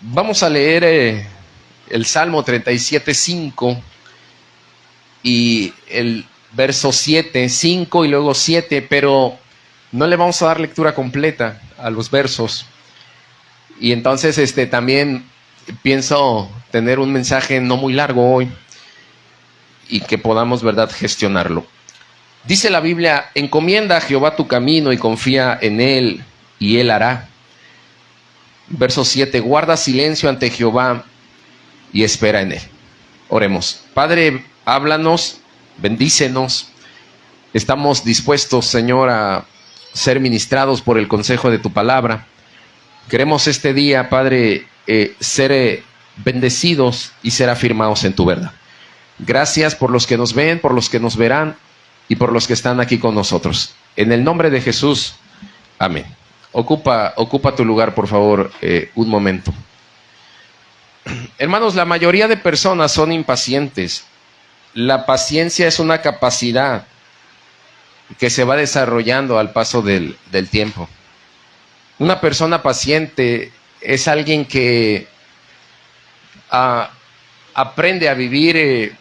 Vamos a leer el Salmo 37:5 y el verso 7, 5 y luego 7, pero no le vamos a dar lectura completa a los versos. Y entonces también pienso tener un mensaje no muy largo hoy y que podamos, ¿verdad?, gestionarlo. Dice la Biblia: encomienda a Jehová tu camino y confía en él, y él hará. Verso 7, guarda silencio ante Jehová y espera en él. Oremos. Padre, háblanos, bendícenos. Estamos dispuestos, Señor, a ser ministrados por el consejo de tu palabra. Queremos este día, Padre, ser bendecidos y ser afirmados en tu verdad. Gracias por los que nos ven, por los que nos verán y por los que están aquí con nosotros. En el nombre de Jesús, amén. Ocupa tu lugar, por favor, un momento. Hermanos, la mayoría de personas son impacientes. La paciencia es una capacidad que se va desarrollando al paso del tiempo. Una persona paciente es alguien que aprende a vivir,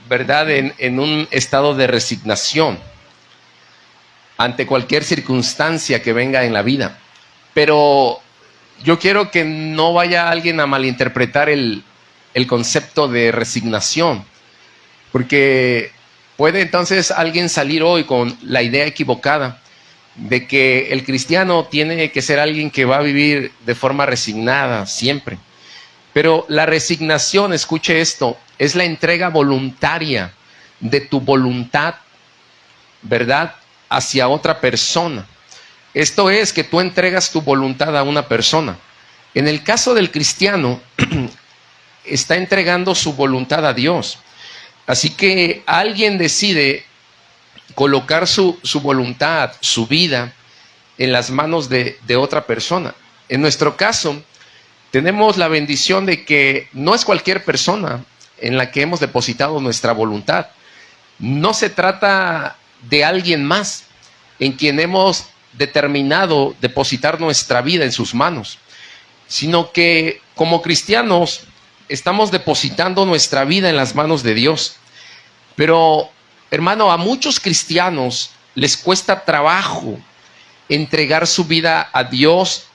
¿verdad?, en un estado de resignación ante cualquier circunstancia que venga en la vida. Pero yo quiero que no vaya alguien a malinterpretar el concepto de resignación, porque puede entonces alguien salir hoy con la idea equivocada de que el cristiano tiene que ser alguien que va a vivir de forma resignada siempre. Pero la resignación, escuche esto, es la entrega voluntaria de tu voluntad, ¿verdad?, hacia otra persona. Esto es que tú entregas tu voluntad a una persona. En el caso del cristiano, está entregando su voluntad a Dios. Así que alguien decide colocar su voluntad, su vida, en las manos de otra persona. En nuestro caso, tenemos la bendición de que no es cualquier persona en la que hemos depositado nuestra voluntad. No se trata de alguien más en quien hemos determinado depositar nuestra vida en sus manos, sino que como cristianos estamos depositando nuestra vida en las manos de Dios. Pero, hermano, a muchos cristianos les cuesta trabajo entregar su vida a Dios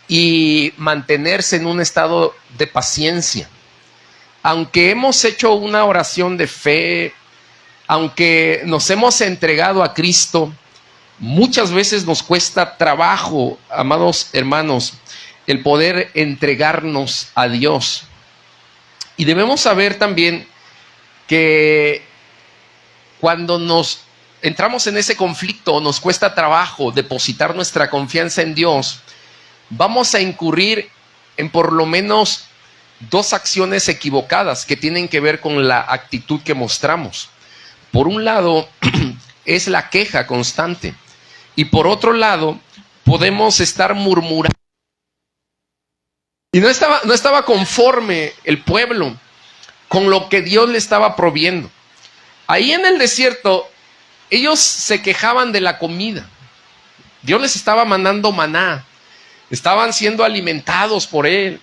y mantenerse en un estado de paciencia. Aunque hemos hecho una oración de fe, aunque nos hemos entregado a Cristo, muchas veces nos cuesta trabajo, amados hermanos, el poder entregarnos a Dios. Y debemos saber también que cuando nos entramos en ese conflicto, nos cuesta trabajo depositar nuestra confianza en Dios, vamos a incurrir en por lo menos dos acciones equivocadas que tienen que ver con la actitud que mostramos. Por un lado, es la queja constante. Y por otro lado, podemos estar murmurando. Y no estaba conforme el pueblo con lo que Dios le estaba proveyendo. Ahí en el desierto, ellos se quejaban de la comida. Dios les estaba mandando maná. Estaban siendo alimentados por él.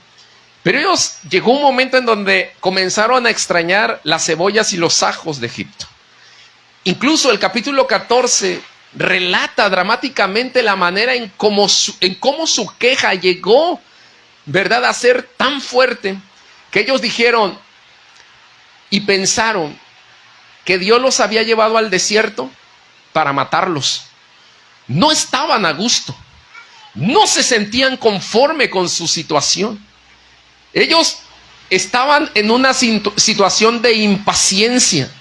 Pero ellos, llegó un momento en donde comenzaron a extrañar las cebollas y los ajos de Egipto. Incluso el capítulo 14 relata dramáticamente la manera en cómo su queja llegó, ¿verdad?, a ser tan fuerte que ellos dijeron y pensaron que Dios los había llevado al desierto para matarlos. No estaban a gusto, no se sentían conforme con su situación. Ellos estaban en una situación de impaciencia.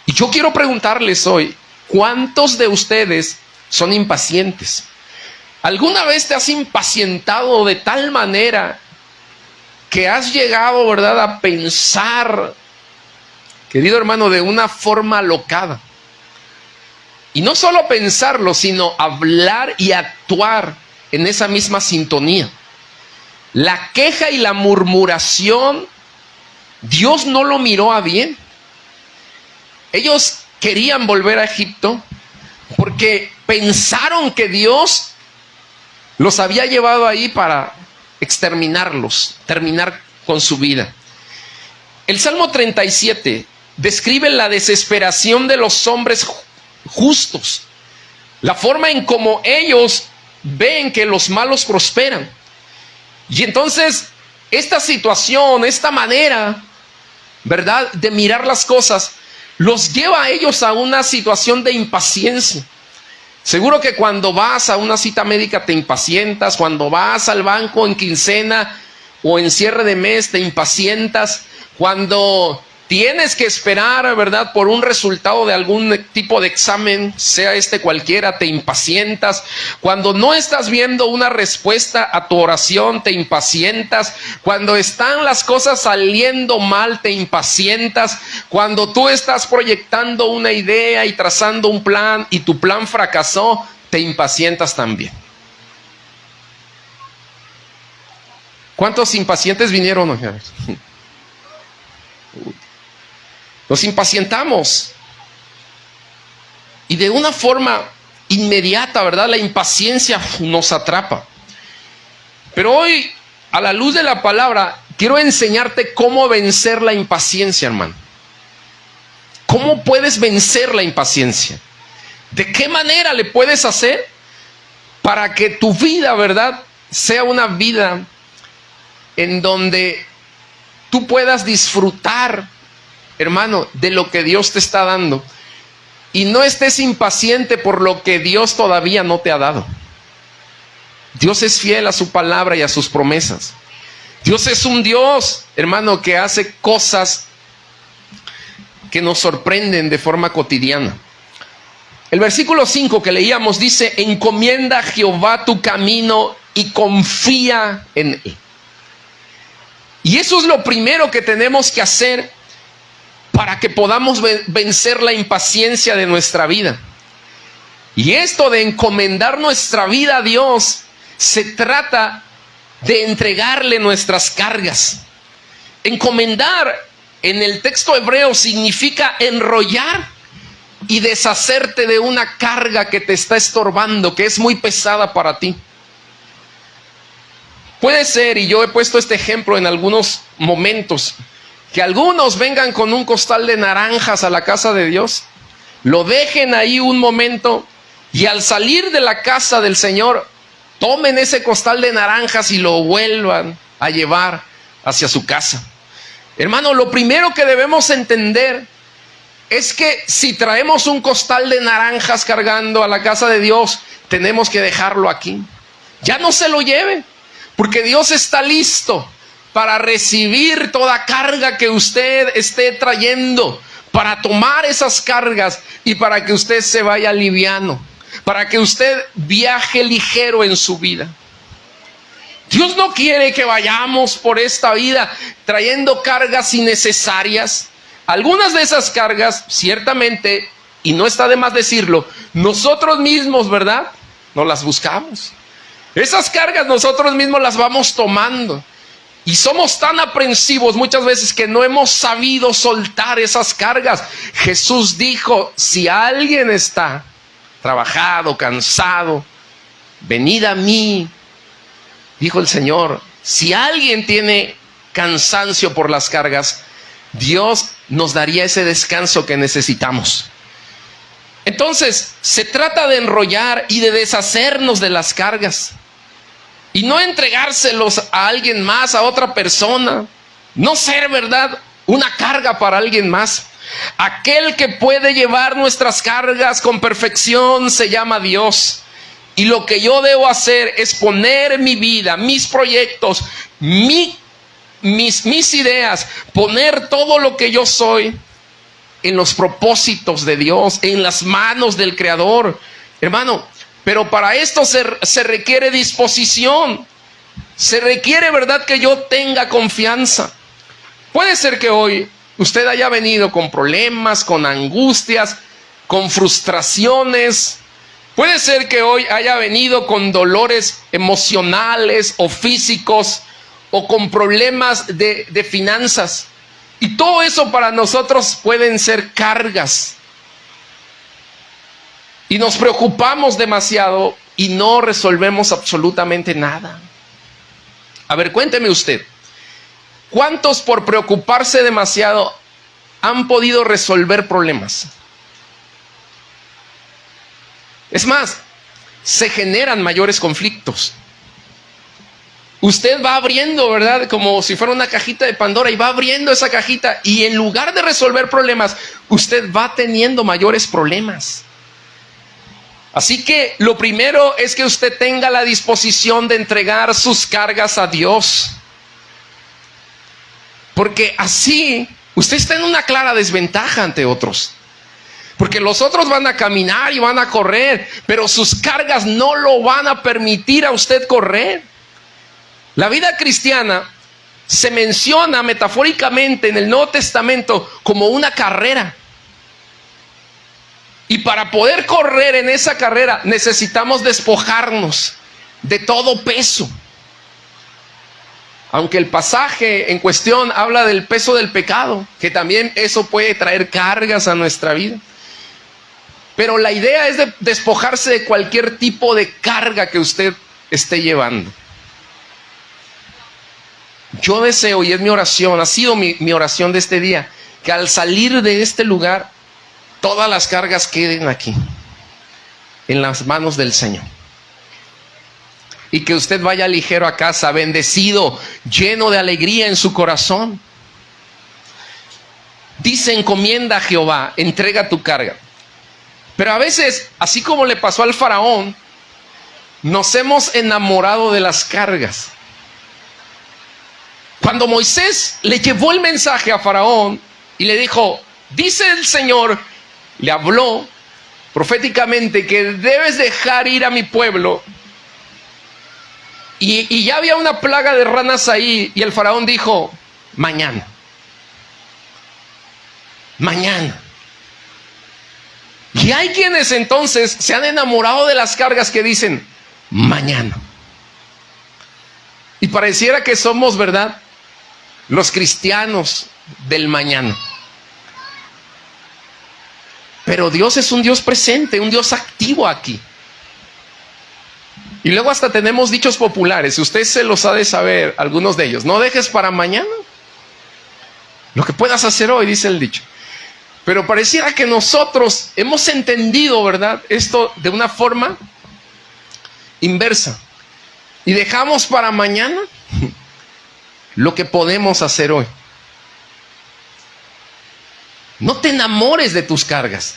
Y yo quiero preguntarles hoy, ¿cuántos de ustedes son impacientes? ¿Alguna vez te has impacientado de tal manera que has llegado, ¿verdad?, a pensar, querido hermano, de una forma alocada? Y no solo pensarlo, sino hablar y actuar en esa misma sintonía. La queja y la murmuración, Dios no lo miró a bien. Ellos querían volver a Egipto porque pensaron que Dios los había llevado ahí para exterminarlos, terminar con su vida. El Salmo 37 describe la desesperación de los hombres justos, la forma en cómo ellos ven que los malos prosperan. Y entonces esta situación, esta manera, ¿verdad?, de mirar las cosas, los lleva a ellos a una situación de impaciencia. Seguro que cuando vas a una cita médica te impacientas, cuando vas al banco en quincena o en cierre de mes te impacientas, cuando tienes que esperar, ¿verdad?, por un resultado de algún tipo de examen, sea este cualquiera, te impacientas. Cuando no estás viendo una respuesta a tu oración, te impacientas. Cuando están las cosas saliendo mal, te impacientas. Cuando tú estás proyectando una idea y trazando un plan y tu plan fracasó, te impacientas también. ¿Cuántos impacientes vinieron hoy? Nos impacientamos y de una forma inmediata, ¿verdad?, la impaciencia nos atrapa. Pero hoy, a la luz de la palabra, quiero enseñarte cómo vencer la impaciencia, hermano. ¿Cómo puedes vencer la impaciencia? ¿De qué manera le puedes hacer para que tu vida, ¿verdad?, sea una vida en donde tú puedas disfrutar, hermano, de lo que Dios te está dando y no estés impaciente por lo que Dios todavía no te ha dado? Dios es fiel a su palabra y a sus promesas. Dios es un Dios, hermano, que hace cosas que nos sorprenden de forma cotidiana. El versículo 5 que leíamos dice: encomienda a Jehová tu camino y confía en Él. Y eso es lo primero que tenemos que hacer para que podamos vencer la impaciencia de nuestra vida. Y esto de encomendar nuestra vida a Dios se trata de entregarle nuestras cargas. Encomendar en el texto hebreo significa enrollar y deshacerte de una carga que te está estorbando, que es muy pesada para ti. Puede ser, y yo he puesto este ejemplo en algunos momentos, que algunos vengan con un costal de naranjas a la casa de Dios, lo dejen ahí un momento y al salir de la casa del Señor tomen ese costal de naranjas y lo vuelvan a llevar hacia su casa. Hermano, lo primero que debemos entender es que si traemos un costal de naranjas cargando a la casa de Dios, tenemos que dejarlo aquí. Ya no se lo lleve, porque Dios está listo para recibir toda carga que usted esté trayendo, para tomar esas cargas y para que usted se vaya liviano, para que usted viaje ligero en su vida. Dios no quiere que vayamos por esta vida trayendo cargas innecesarias. Algunas de esas cargas, ciertamente, y no está de más decirlo, nosotros mismos, ¿verdad?, nos las buscamos. Esas cargas nosotros mismos las vamos tomando. Y somos tan aprensivos muchas veces que no hemos sabido soltar esas cargas. Jesús dijo: si alguien está trabajado, cansado, venid a mí. Dijo el Señor, si alguien tiene cansancio por las cargas, Dios nos daría ese descanso que necesitamos. Entonces, se trata de enrollar y de deshacernos de las cargas. Y no entregárselos a alguien más, a otra persona. No ser, ¿verdad?, una carga para alguien más. Aquel que puede llevar nuestras cargas con perfección se llama Dios. Y lo que yo debo hacer es poner mi vida, mis proyectos, mis ideas, poner todo lo que yo soy en los propósitos de Dios, en las manos del Creador. Hermano, pero para esto se requiere disposición. Se requiere, ¿verdad?, que yo tenga confianza. Puede ser que hoy usted haya venido con problemas, con angustias, con frustraciones. Puede ser que hoy haya venido con dolores emocionales o físicos o con problemas de finanzas. Y todo eso para nosotros pueden ser cargas. Y nos preocupamos demasiado y no resolvemos absolutamente nada. A ver, cuénteme usted, ¿cuántos por preocuparse demasiado han podido resolver problemas? Es más, se generan mayores conflictos. Usted va abriendo, ¿verdad? Como si fuera una cajita de Pandora, y va abriendo esa cajita, y en lugar de resolver problemas, usted va teniendo mayores problemas. Así que lo primero es que usted tenga la disposición de entregar sus cargas a Dios. Porque así usted está en una clara desventaja ante otros. Porque los otros van a caminar y van a correr, pero sus cargas no lo van a permitir a usted correr. La vida cristiana se menciona metafóricamente en el Nuevo Testamento como una carrera. Y para poder correr en esa carrera necesitamos despojarnos de todo peso. Aunque el pasaje en cuestión habla del peso del pecado, que también eso puede traer cargas a nuestra vida. Pero la idea es de despojarse de cualquier tipo de carga que usted esté llevando. Yo deseo, y es mi oración, ha sido mi oración de este día, que al salir de este lugar, todas las cargas queden aquí, en las manos del Señor. Y que usted vaya ligero a casa, bendecido, lleno de alegría en su corazón. Dice, encomienda a Jehová, entrega tu carga. Pero a veces, así como le pasó al faraón, nos hemos enamorado de las cargas. Cuando Moisés le llevó el mensaje a Faraón y le dijo, dice el Señor, le habló proféticamente que debes dejar ir a mi pueblo. Y ya había una plaga de ranas ahí, y el faraón dijo, mañana. Mañana. Y hay quienes entonces se han enamorado de las cargas que dicen, mañana. Y pareciera que somos, ¿verdad?, los cristianos del mañana. Pero Dios es un Dios presente, un Dios activo aquí. Y luego hasta tenemos dichos populares, usted se los ha de saber, algunos de ellos. No dejes para mañana lo que puedas hacer hoy, dice el dicho. Pero pareciera que nosotros hemos entendido, ¿verdad?, esto de una forma inversa. Y dejamos para mañana lo que podemos hacer hoy. No te enamores de tus cargas.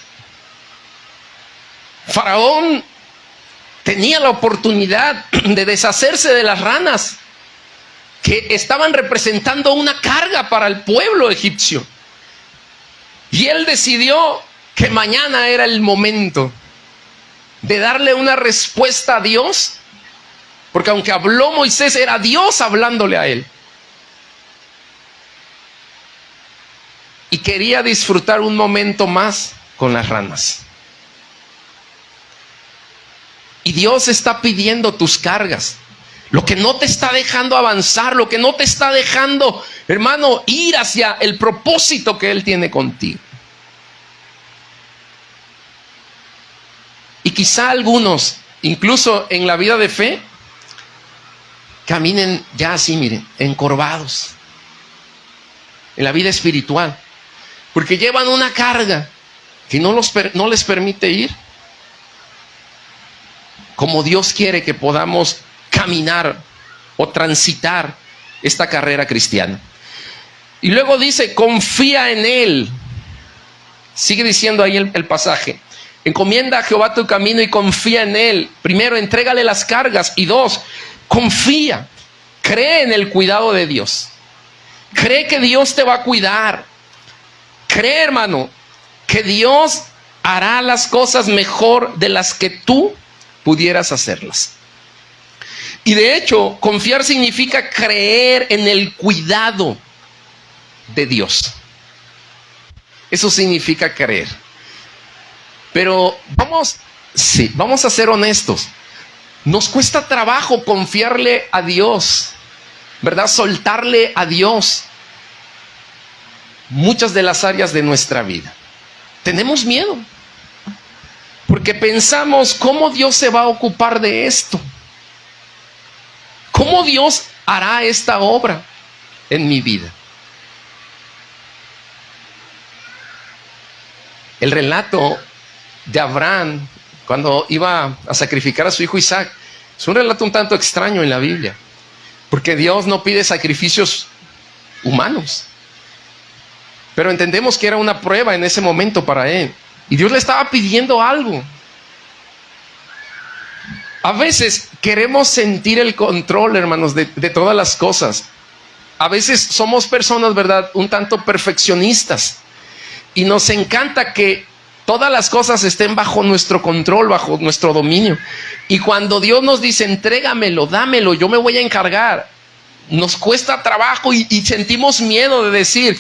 Faraón tenía la oportunidad de deshacerse de las ranas que estaban representando una carga para el pueblo egipcio. Y él decidió que mañana era el momento de darle una respuesta a Dios, porque aunque habló Moisés, era Dios hablándole a él. Y quería disfrutar un momento más con las ranas. Y Dios está pidiendo tus cargas. Lo que no te está dejando avanzar, lo que no te está dejando, hermano, ir hacia el propósito que Él tiene contigo. Y quizá algunos, incluso en la vida de fe, caminen ya así, miren, encorvados. En la vida espiritual. Porque llevan una carga que no les permite ir como Dios quiere que podamos caminar o transitar esta carrera cristiana. Y luego dice, confía en Él. Sigue diciendo ahí el pasaje. Encomienda a Jehová tu camino y confía en Él. Primero, entrégale las cargas. Y dos, confía. Cree en el cuidado de Dios. Cree que Dios te va a cuidar. Cree, hermano, que Dios hará las cosas mejor de las que tú pudieras hacerlas. Y de hecho, confiar significa creer en el cuidado de Dios. Eso significa creer. Pero vamos a ser honestos. Nos cuesta trabajo confiarle a Dios, ¿verdad? Soltarle a Dios muchas de las áreas de nuestra vida. Tenemos miedo. Porque pensamos, ¿cómo Dios se va a ocupar de esto? ¿Cómo Dios hará esta obra en mi vida. El relato de Abraham cuando iba a sacrificar a su hijo Isaac es un relato un tanto extraño en la Biblia, porque Dios no pide sacrificios humanos, pero entendemos que era una prueba en ese momento para él, y Dios le estaba pidiendo algo. A veces queremos sentir el control, hermanos, de todas las cosas. A veces somos personas, ¿verdad?, un tanto perfeccionistas, y nos encanta que todas las cosas estén bajo nuestro control, bajo nuestro dominio. Y cuando Dios nos dice, entrégamelo, dámelo, yo me voy a encargar, nos cuesta trabajo y sentimos miedo de decir,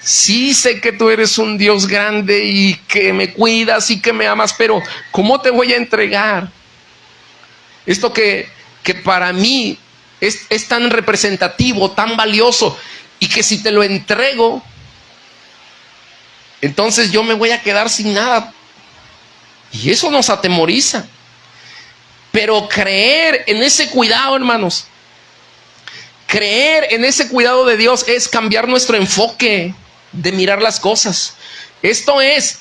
sí sé que tú eres un Dios grande y que me cuidas y que me amas, pero ¿cómo te voy a entregar esto que para mí es tan representativo, tan valioso, y que si te lo entrego, entonces yo me voy a quedar sin nada? Y eso nos atemoriza. Pero creer en ese cuidado, hermanos, creer en ese cuidado de Dios es cambiar nuestro enfoque de mirar las cosas. Esto es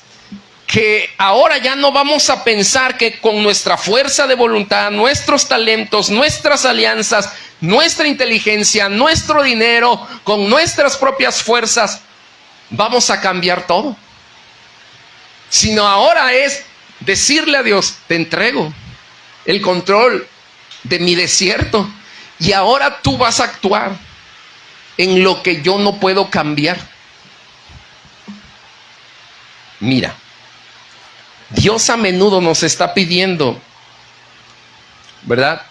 que ahora ya no vamos a pensar que con nuestra fuerza de voluntad, nuestros talentos, nuestras alianzas, nuestra inteligencia, nuestro dinero, con nuestras propias fuerzas, vamos a cambiar todo. Sino ahora es decirle a Dios, te entrego el control de mi desierto, y ahora tú vas a actuar en lo que yo no puedo cambiar. Mira, Dios a menudo nos está pidiendo, ¿verdad?,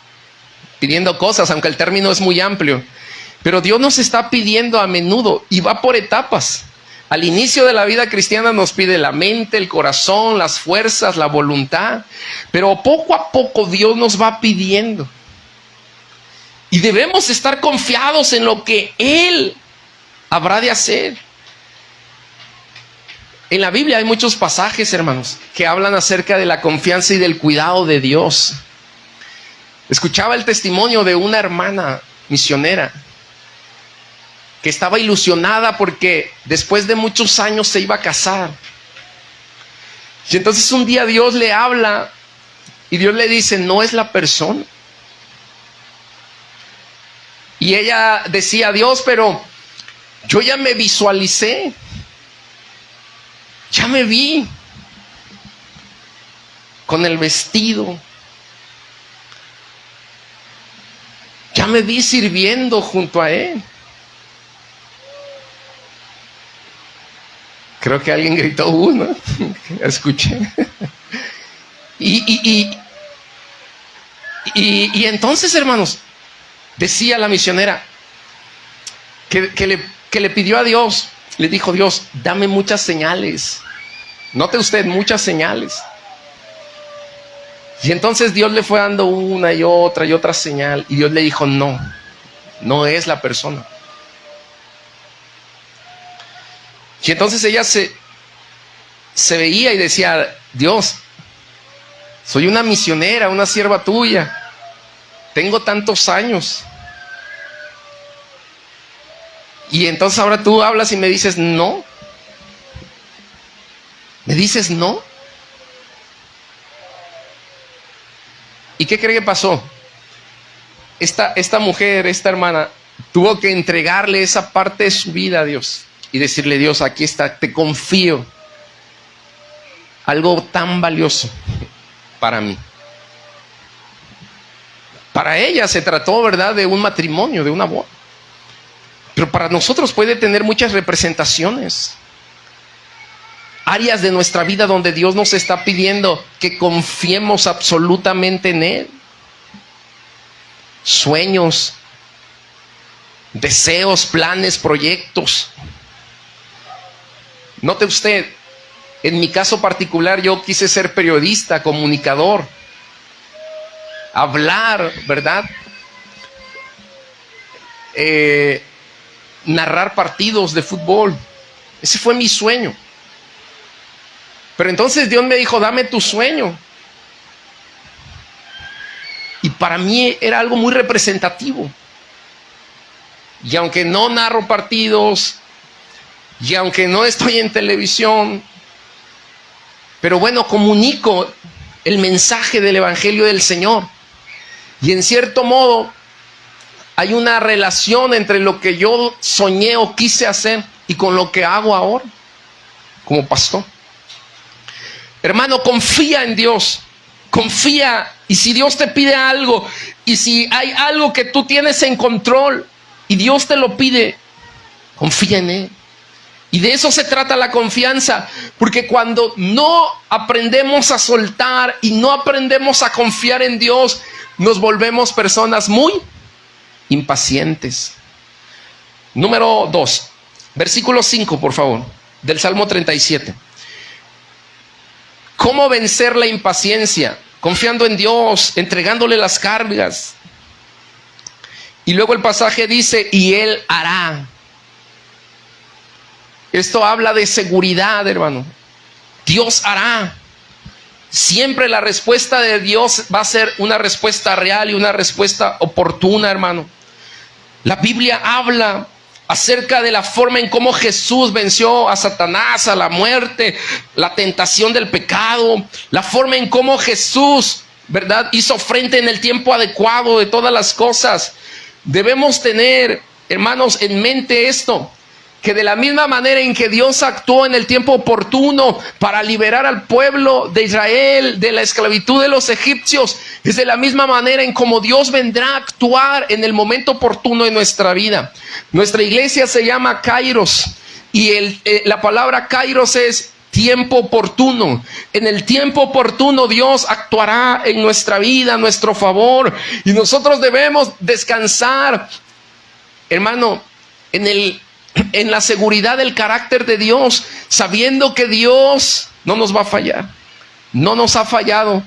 pidiendo cosas, aunque el término es muy amplio, pero Dios nos está pidiendo a menudo, y va por etapas. Al inicio de la vida cristiana nos pide la mente, el corazón, las fuerzas, la voluntad, pero poco a poco Dios nos va pidiendo, y debemos estar confiados en lo que Él habrá de hacer. En la Biblia hay muchos pasajes, hermanos, que hablan acerca de la confianza y del cuidado de Dios. Escuchaba el testimonio de una hermana misionera que estaba ilusionada porque después de muchos años se iba a casar. Y entonces un día Dios le habla y Dios le dice, no es la persona. Y ella decía, Dios, pero yo ya me visualicé, ya me vi con el vestido, ya me vi sirviendo junto a Él. Creo que alguien gritó uno. Escuché. Y entonces, hermanos, decía la misionera que le pidió a Dios, le dijo, Dios, dame muchas señales. Note usted, muchas señales. Y entonces Dios le fue dando una y otra señal. Y Dios le dijo, no, no es la persona. Y entonces ella se veía y decía, Dios, soy una misionera, una sierva tuya, tengo tantos años, y entonces ahora tú hablas y me dices no. ¿Me dices no? ¿Y qué cree que pasó? Esta mujer, esta hermana, tuvo que entregarle esa parte de su vida a Dios y decirle, Dios, aquí está, te confío algo tan valioso para mí. Para ella se trató, ¿verdad?, de un matrimonio, de una boda. Pero para nosotros puede tener muchas representaciones. Áreas de nuestra vida donde Dios nos está pidiendo que confiemos absolutamente en Él. Sueños, deseos, planes, proyectos. Note usted, en mi caso particular yo quise ser periodista, comunicador, hablar, ¿verdad? Narrar partidos de fútbol. Ese fue mi sueño. Pero entonces Dios me dijo, dame tu sueño. Y para mí era algo muy representativo. y aunque no narro partidos, y aunque no estoy en televisión, pero bueno, comunico el mensaje del Evangelio del Señor. Y en cierto modo hay una relación entre lo que yo soñé o quise hacer y con lo que hago ahora como pastor. Hermano, confía en Dios, confía. Y si Dios te pide algo, y si hay algo que tú tienes en control y Dios te lo pide, confía en Él. Y de eso se trata la confianza, porque cuando no aprendemos a soltar y no aprendemos a confiar en Dios, nos volvemos personas muy impacientes. Número 2, versículo 5, por favor, del Salmo 37. ¿Cómo vencer la impaciencia? Confiando en Dios, entregándole las cargas. Y luego el pasaje dice, y Él hará. Esto habla de seguridad, hermano. Dios hará. Siempre la respuesta de Dios va a ser una respuesta real y una respuesta oportuna, hermano. La Biblia habla acerca de la forma en cómo Jesús venció a Satanás, a la muerte, la tentación del pecado, la forma en cómo Jesús, ¿verdad?, hizo frente en el tiempo adecuado de todas las cosas. Debemos tener, hermanos, en mente esto, que de la misma manera en que Dios actuó en el tiempo oportuno para liberar al pueblo de Israel de la esclavitud de los egipcios, es de la misma manera en como Dios vendrá a actuar en el momento oportuno en nuestra vida. Nuestra iglesia se llama Kairos, y la palabra Kairos es tiempo oportuno. En el tiempo oportuno Dios actuará en nuestra vida, a nuestro favor, y nosotros debemos descansar, hermano, en la seguridad del carácter de Dios, sabiendo que Dios no nos va a fallar, no nos ha fallado,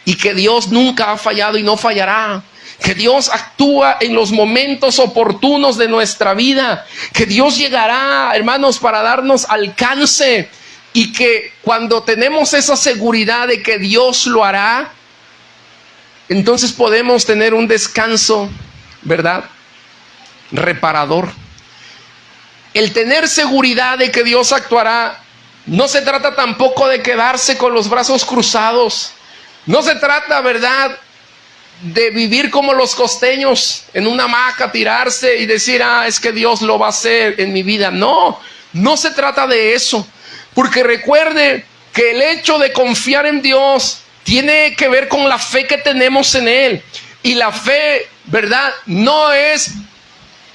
y que Dios nunca ha fallado y no fallará, que Dios actúa en los momentos oportunos de nuestra vida, que Dios llegará, hermanos, para darnos alcance, y que cuando tenemos esa seguridad de que Dios lo hará, entonces podemos tener un descanso, ¿verdad?, reparador. El tener seguridad de que Dios actuará, no se trata tampoco de quedarse con los brazos cruzados. No se trata, ¿verdad?, de vivir como los costeños, en una hamaca, tirarse y decir, es que Dios lo va a hacer en mi vida. No, no se trata de eso. Porque recuerde que el hecho de confiar en Dios tiene que ver con la fe que tenemos en Él. Y la fe, ¿verdad?, no es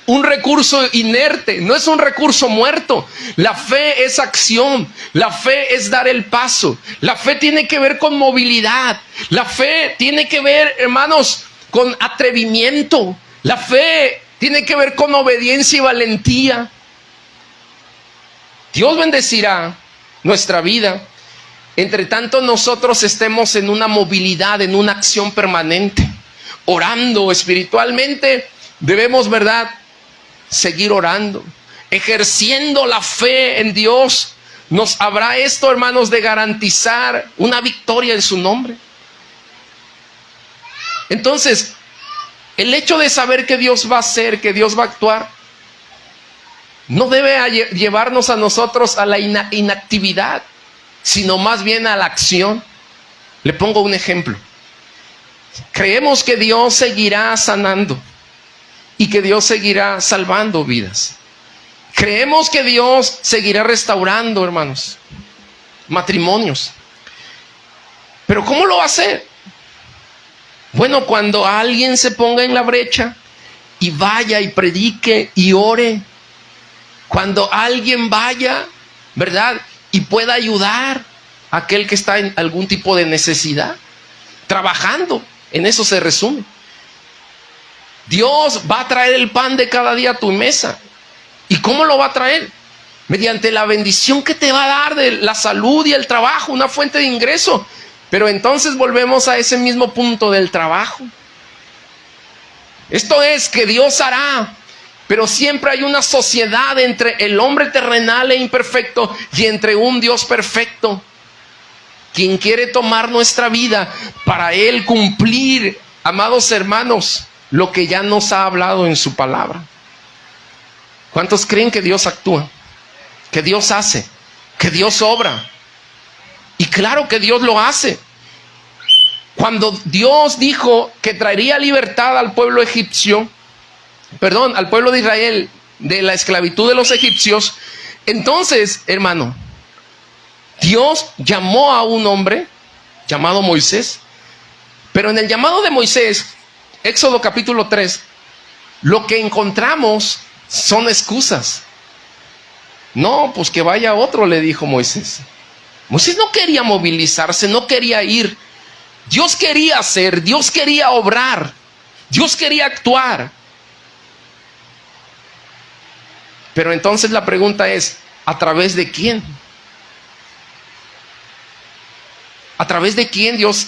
un recurso inerte, no es un recurso muerto. La fe es acción, la fe es dar el paso, la fe tiene que ver con movilidad, la fe tiene que ver, hermanos, con atrevimiento, la fe tiene que ver con obediencia y valentía. Dios bendecirá nuestra vida, entre tanto nosotros estemos en una movilidad, en una acción permanente, orando espiritualmente. Debemos, ¿verdad?, seguir orando, ejerciendo la fe en Dios. Nos habrá esto, hermanos, de garantizar una victoria en su nombre. Entonces, el hecho de saber que Dios va a hacer, que Dios va a actuar, no debe llevarnos a nosotros a la inactividad, sino más bien a la acción. Le pongo un ejemplo. Creemos que Dios seguirá sanando y que Dios seguirá salvando vidas. Creemos que Dios seguirá restaurando, hermanos, matrimonios. Pero ¿cómo lo va a hacer? Bueno, cuando alguien se ponga en la brecha y vaya y predique y ore. Cuando alguien vaya, ¿verdad?, y pueda ayudar a aquel que está en algún tipo de necesidad. Trabajando, en eso se resume. Dios va a traer el pan de cada día a tu mesa. ¿Y cómo lo va a traer? Mediante la bendición que te va a dar de la salud y el trabajo, una fuente de ingreso. Pero entonces volvemos a ese mismo punto del trabajo. Esto es que Dios hará, pero siempre hay una sociedad entre el hombre terrenal e imperfecto y entre un Dios perfecto, quien quiere tomar nuestra vida para Él cumplir, amados hermanos, lo que ya nos ha hablado en su palabra. ¿Cuántos creen que Dios actúa? Que Dios hace, que Dios obra. Y claro que Dios lo hace. Cuando Dios dijo que traería libertad al pueblo egipcio, al pueblo de Israel de la esclavitud de los egipcios, entonces, hermano, Dios llamó a un hombre llamado Moisés. Pero en el llamado de Moisés, Éxodo capítulo 3, lo que encontramos son excusas. No, pues que vaya otro, le dijo Moisés. Moisés no quería movilizarse, no quería ir. Dios quería hacer, Dios quería obrar, Dios quería actuar. Pero entonces la pregunta es, ¿a través de quién? ¿A través de quién Dios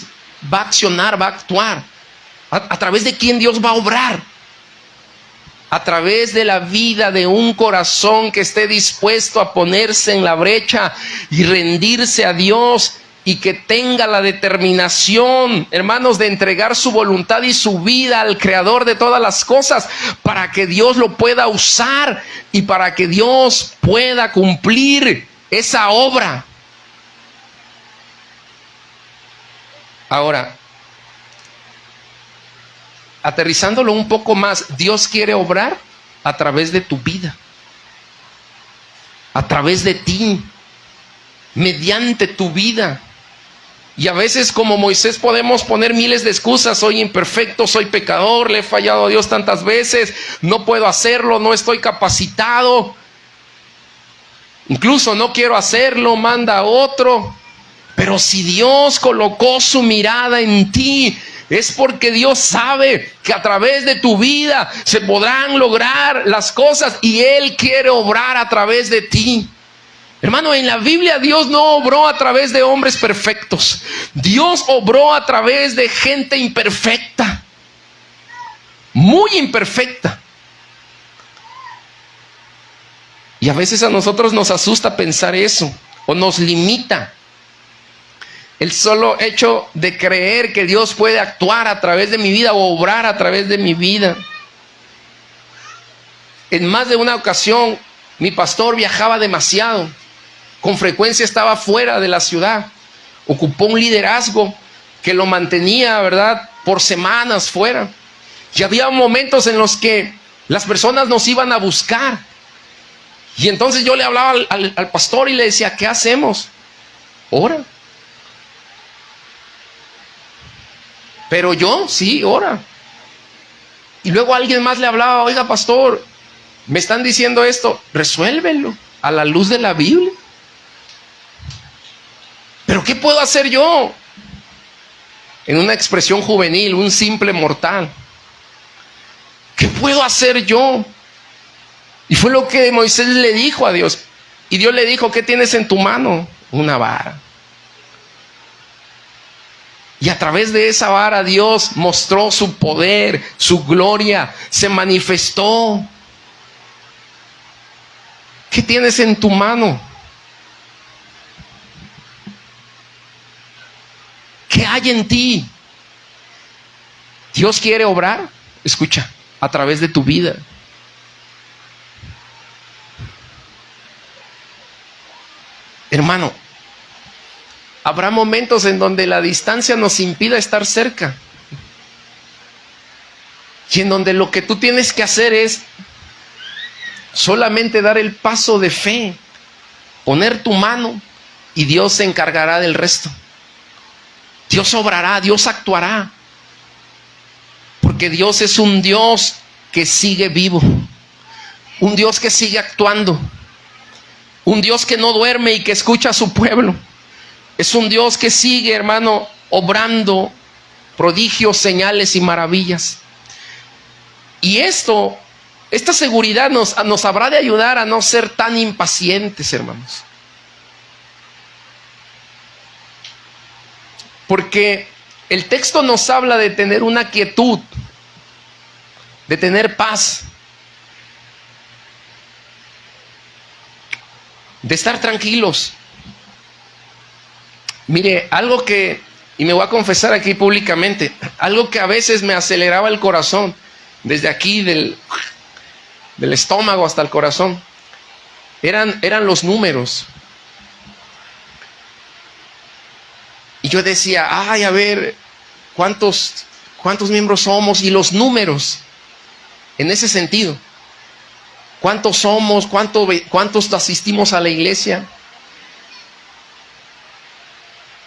va a accionar, va a actuar? ¿A través de quién Dios va a obrar? A través de la vida de un corazón que esté dispuesto a ponerse en la brecha y rendirse a Dios, y que tenga la determinación, hermanos, de entregar su voluntad y su vida al Creador de todas las cosas, para que Dios lo pueda usar y para que Dios pueda cumplir esa obra. Ahora, aterrizándolo un poco más, Dios quiere obrar a través de tu vida, a través de ti, mediante tu vida. Y a veces, como Moisés, podemos poner miles de excusas. Soy imperfecto, soy pecador, le he fallado a Dios tantas veces, no puedo hacerlo, no estoy capacitado, incluso no quiero hacerlo, manda a otro. Pero si Dios colocó su mirada en ti, es porque Dios sabe que a través de tu vida se podrán lograr las cosas, y Él quiere obrar a través de ti. Hermano, en la Biblia Dios no obró a través de hombres perfectos. Dios obró a través de gente imperfecta, muy imperfecta. Y a veces a nosotros nos asusta pensar eso, o nos limita el solo hecho de creer que Dios puede actuar a través de mi vida o obrar a través de mi vida. En más de una ocasión, mi pastor viajaba demasiado. Con frecuencia estaba fuera de la ciudad. Ocupó un liderazgo que lo mantenía, ¿verdad?, por semanas fuera. Y había momentos en los que las personas nos iban a buscar. Y entonces yo le hablaba al pastor y le decía, ¿qué hacemos? Ora. Pero yo, sí, ora. Y luego alguien más le hablaba, oiga, pastor, me están diciendo esto, resuélvelo a la luz de la Biblia. ¿Pero qué puedo hacer yo? En una expresión juvenil, un simple mortal. ¿Qué puedo hacer yo? Y fue lo que Moisés le dijo a Dios. Y Dios le dijo, ¿qué tienes en tu mano? Una vara. Y a través de esa vara Dios mostró su poder, su gloria, se manifestó. ¿Qué tienes en tu mano? ¿Qué hay en ti? Dios quiere obrar, escucha, a través de tu vida. Hermano, habrá momentos en donde la distancia nos impida estar cerca. Y en donde lo que tú tienes que hacer es solamente dar el paso de fe, poner tu mano, y Dios se encargará del resto. Dios obrará, Dios actuará. Porque Dios es un Dios que sigue vivo, un Dios que sigue actuando, un Dios que no duerme y que escucha a su pueblo. Es un Dios que sigue, hermano, obrando prodigios, señales y maravillas. Y esta seguridad nos habrá de ayudar a no ser tan impacientes, hermanos. Porque el texto nos habla de tener una quietud, de tener paz, de estar tranquilos. Mire, algo que, y me voy a confesar aquí públicamente, algo que a veces me aceleraba el corazón, desde aquí del estómago hasta el corazón. Eran los números. Y yo decía, ay, a ver, ¿cuántos miembros somos? Y los números, en ese sentido. ¿Cuántos somos? ¿Cuántos asistimos a la iglesia?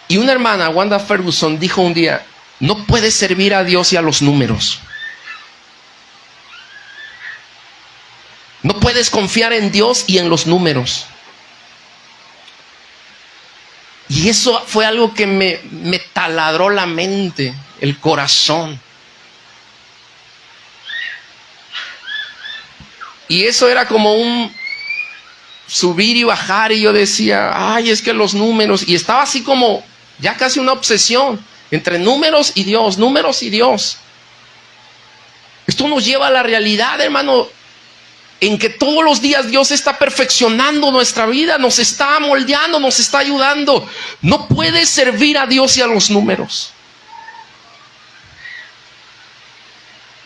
Y una hermana, Wanda Ferguson, dijo un día, no puedes servir a Dios y a los números. No puedes confiar en Dios y en los números. Y eso fue algo que me taladró la mente, el corazón. Y eso era como un subir y bajar, y yo decía, ay, es que los números, y estaba así como ya casi una obsesión entre números y Dios, números y Dios. Esto nos lleva a la realidad, hermano, en que todos los días Dios está perfeccionando nuestra vida, nos está moldeando, nos está ayudando. No puedes servir a Dios y a los números.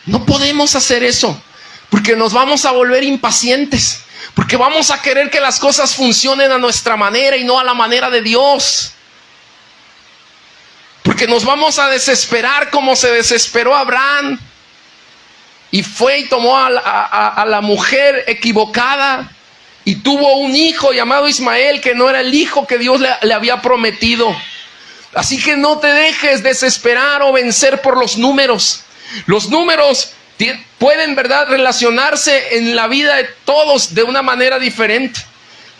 No podemos hacer eso, porque nos vamos a volver impacientes, porque vamos a querer que las cosas funcionen a nuestra manera y no a la manera de Dios. Porque nos vamos a desesperar como se desesperó Abraham. Y fue y tomó a la mujer equivocada y tuvo un hijo llamado Ismael, que no era el hijo que Dios le había prometido. Así que no te dejes desesperar o vencer por los números. Los números pueden, ¿verdad?, relacionarse en la vida de todos de una manera diferente.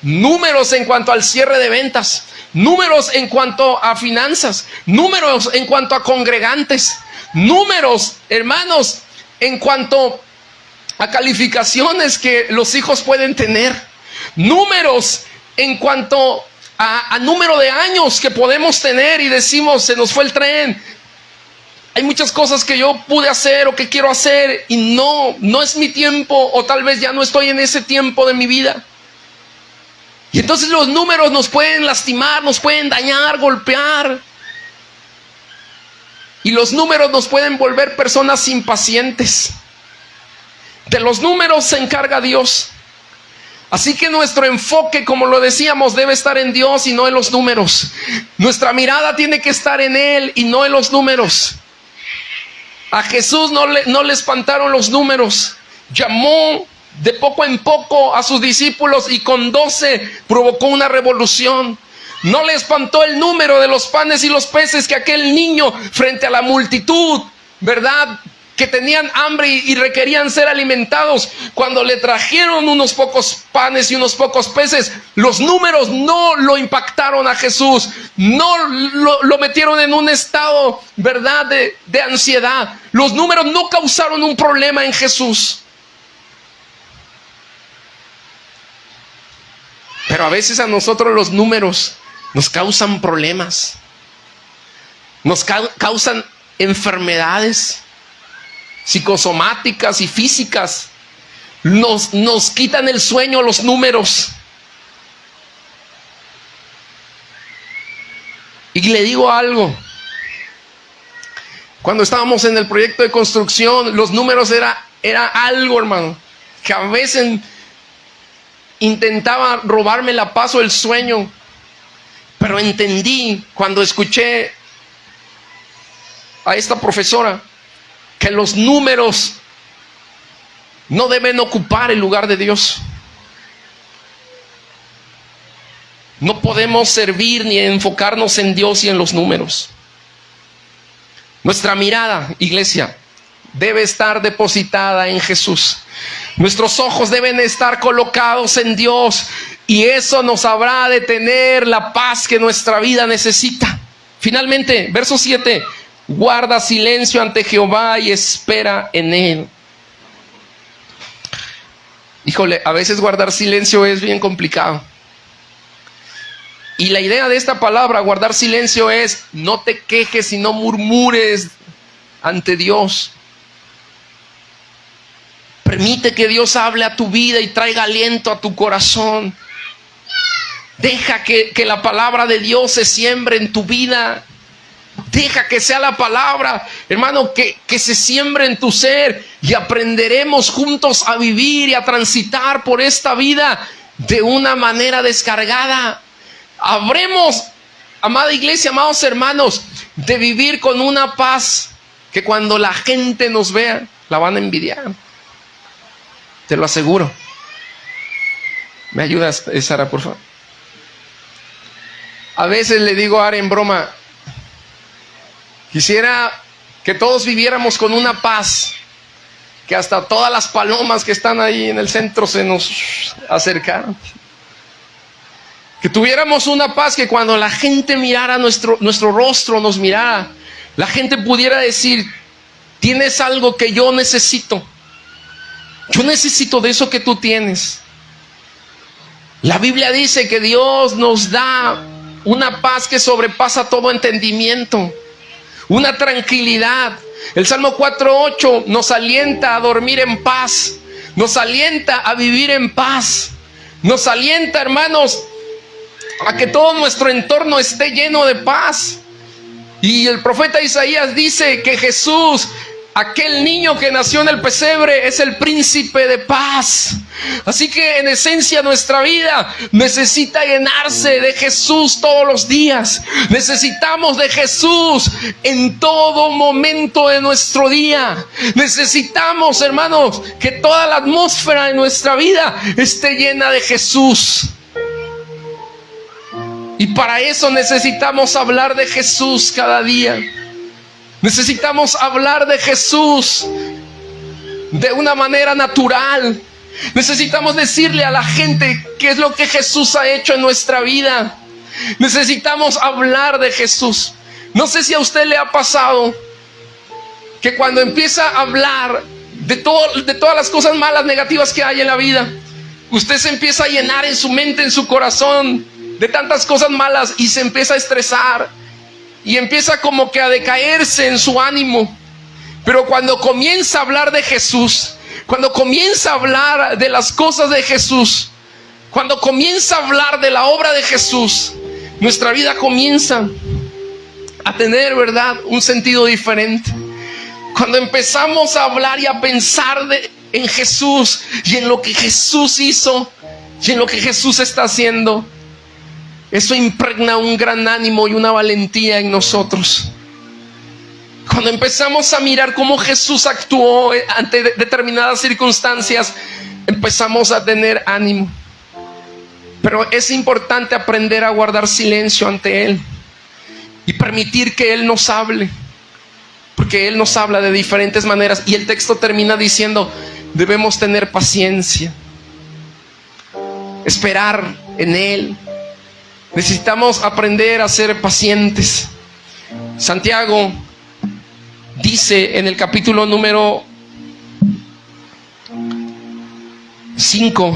Números en cuanto al cierre de ventas, números en cuanto a finanzas, números en cuanto a congregantes, números, hermanos, en cuanto a calificaciones que los hijos pueden tener, números en cuanto a número de años que podemos tener y decimos, se nos fue el tren. Hay muchas cosas que yo pude hacer o que quiero hacer y no es mi tiempo, o tal vez ya no estoy en ese tiempo de mi vida. Y entonces los números nos pueden lastimar, nos pueden dañar, golpear. Y los números nos pueden volver personas impacientes. De los números se encarga Dios. Así que nuestro enfoque, como lo decíamos, debe estar en Dios y no en los números. Nuestra mirada tiene que estar en Él y no en los números. A Jesús no le espantaron los números. Llamó de poco en poco a sus discípulos y con 12 provocó una revolución. No le espantó el número de los panes y los peces que aquel niño, frente a la multitud, ¿verdad?, que tenían hambre y requerían ser alimentados, cuando le trajeron unos pocos panes y unos pocos peces, los números no lo impactaron a Jesús, no lo metieron en un estado, ¿verdad?, de ansiedad. Los números no causaron un problema en Jesús. Pero a veces a nosotros los números nos causan problemas, nos causan enfermedades psicosomáticas y físicas, nos quitan el sueño los números. Y le digo algo, cuando estábamos en el proyecto de construcción, los números era algo, hermano, que a veces intentaba robarme la paz o el sueño. Pero entendí cuando escuché a esta profesora que los números no deben ocupar el lugar de Dios. No podemos servir ni enfocarnos en Dios y en los números. Nuestra mirada, iglesia, debe estar depositada en Jesús. Nuestros ojos deben estar colocados en Dios, y eso nos habrá de tener la paz que nuestra vida necesita. Finalmente, verso 7, guarda silencio ante Jehová y espera en Él. Híjole, a veces guardar silencio es bien complicado. Y la idea de esta palabra, guardar silencio, es no te quejes y no murmures ante Dios. Permite que Dios hable a tu vida y traiga aliento a tu corazón. Deja que la palabra de Dios se siembre en tu vida. Deja que sea la palabra, hermano, que se siembre en tu ser, y aprenderemos juntos a vivir y a transitar por esta vida de una manera descargada. Habremos, amada iglesia, amados hermanos, de vivir con una paz que cuando la gente nos vea, la van a envidiar. Te lo aseguro. ¿Me ayudas, Sara, por favor? A veces le digo a Ara en broma, quisiera que todos viviéramos con una paz, que hasta todas las palomas que están ahí en el centro se nos acercaran. Que tuviéramos una paz que cuando la gente mirara nuestro rostro, nos mirara, la gente pudiera decir: tienes algo que yo necesito. Yo necesito de eso que tú tienes. La Biblia dice que Dios nos da una paz que sobrepasa todo entendimiento, una tranquilidad. El Salmo 4:8 nos alienta a dormir en paz, nos alienta a vivir en paz, nos alienta, hermanos, a que todo nuestro entorno esté lleno de paz. Y el profeta Isaías dice que Jesús, aquel niño que nació en el pesebre, es el príncipe de paz. Así que en esencia nuestra vida necesita llenarse de Jesús todos los días. Necesitamos de Jesús en todo momento de nuestro día. Necesitamos, hermanos, que toda la atmósfera de nuestra vida esté llena de Jesús. Y para eso necesitamos hablar de Jesús cada día. Necesitamos hablar de Jesús de una manera natural. Necesitamos decirle a la gente qué es lo que Jesús ha hecho en nuestra vida. Necesitamos hablar de Jesús. No sé si a usted le ha pasado que cuando empieza a hablar de todas las cosas malas, negativas que hay en la vida, usted se empieza a llenar en su mente, en su corazón, de tantas cosas malas, y se empieza a estresar y empieza como que a decaerse en su ánimo. Pero cuando comienza a hablar de Jesús, cuando comienza a hablar de las cosas de Jesús, cuando comienza a hablar de la obra de Jesús, nuestra vida comienza a tener, ¿verdad?, un sentido diferente. Cuando empezamos a hablar y a pensar en Jesús y en lo que Jesús hizo y en lo que Jesús está haciendo, eso impregna un gran ánimo y una valentía en nosotros. Cuando empezamos a mirar cómo Jesús actuó ante determinadas circunstancias, empezamos a tener ánimo. Pero es importante aprender a guardar silencio ante Él y permitir que Él nos hable, porque Él nos habla de diferentes maneras. Y el texto termina diciendo: debemos tener paciencia, esperar en Él. Necesitamos aprender a ser pacientes. Santiago dice en el capítulo número 5: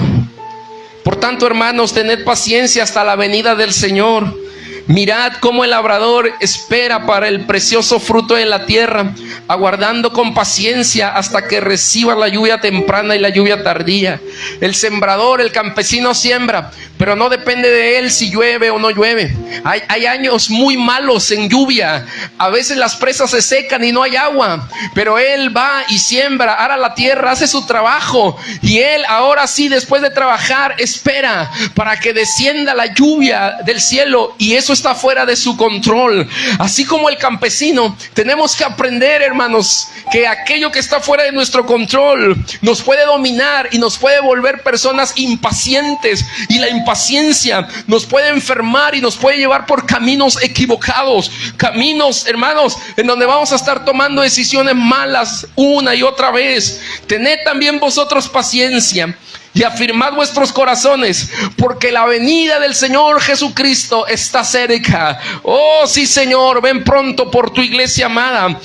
por tanto, hermanos, tened paciencia hasta la venida del Señor. Mirad cómo el labrador espera para el precioso fruto de la tierra, aguardando con paciencia hasta que reciba la lluvia temprana y la lluvia tardía. El sembrador, el campesino siembra, pero no depende de él si llueve o no llueve. Hay años muy malos en lluvia. A veces las presas se secan y no hay agua, pero él va y siembra, ara la tierra, hace su trabajo, y él ahora sí, después de trabajar, espera para que descienda la lluvia del cielo, y eso está fuera de su control. Así como el campesino, tenemos que aprender, hermanos, que aquello que está fuera de nuestro control nos puede dominar y nos puede volver personas impacientes, y la impaciencia nos puede enfermar y nos puede llevar por caminos equivocados, caminos, hermanos, en donde vamos a estar tomando decisiones malas una y otra vez. Tened también vosotros paciencia y afirmad vuestros corazones, porque la venida del Señor Jesucristo está cerca. Oh sí, Señor, ven pronto por tu iglesia amada.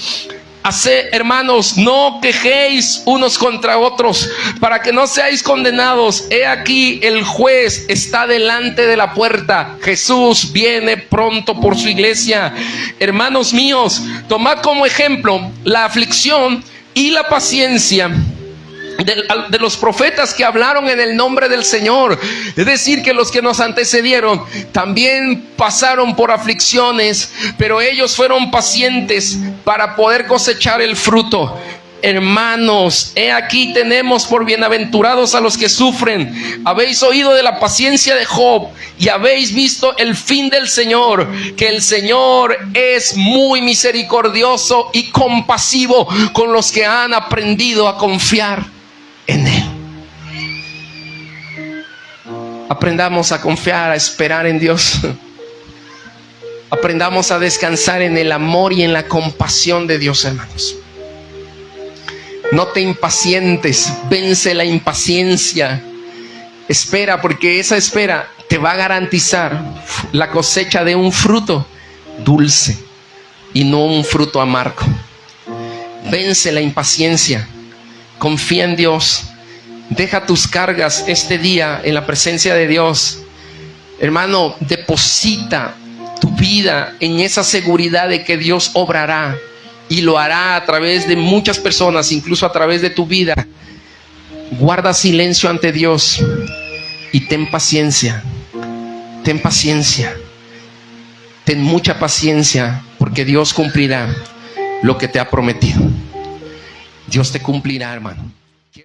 Hermanos, no quejéis unos contra otros, para que no seáis condenados. He aquí, el juez está delante de la puerta. Jesús viene pronto por su iglesia. Hermanos míos, tomad como ejemplo la aflicción y la paciencia de los profetas que hablaron en el nombre del Señor. Es decir, que los que nos antecedieron también pasaron por aflicciones, pero ellos fueron pacientes para poder cosechar el fruto. Hermanos, he aquí tenemos por bienaventurados a los que sufren. Habéis oído de la paciencia de Job y habéis visto el fin del Señor, que el Señor es muy misericordioso y compasivo con los que han aprendido a confiar en Él. Aprendamos a confiar, a esperar en Dios. Aprendamos a descansar en el amor y en la compasión de Dios, hermanos. No te impacientes, vence la impaciencia. Espera, porque esa espera te va a garantizar la cosecha de un fruto dulce y no un fruto amargo. Vence la impaciencia, confía en Dios, deja tus cargas este día en la presencia de Dios. Hermano, deposita tu vida en esa seguridad de que Dios obrará. Y lo hará a través de muchas personas, incluso a través de tu vida. Guarda silencio ante Dios y ten paciencia. Ten paciencia. Ten mucha paciencia, porque Dios cumplirá lo que te ha prometido. Dios te cumplirá, hermano.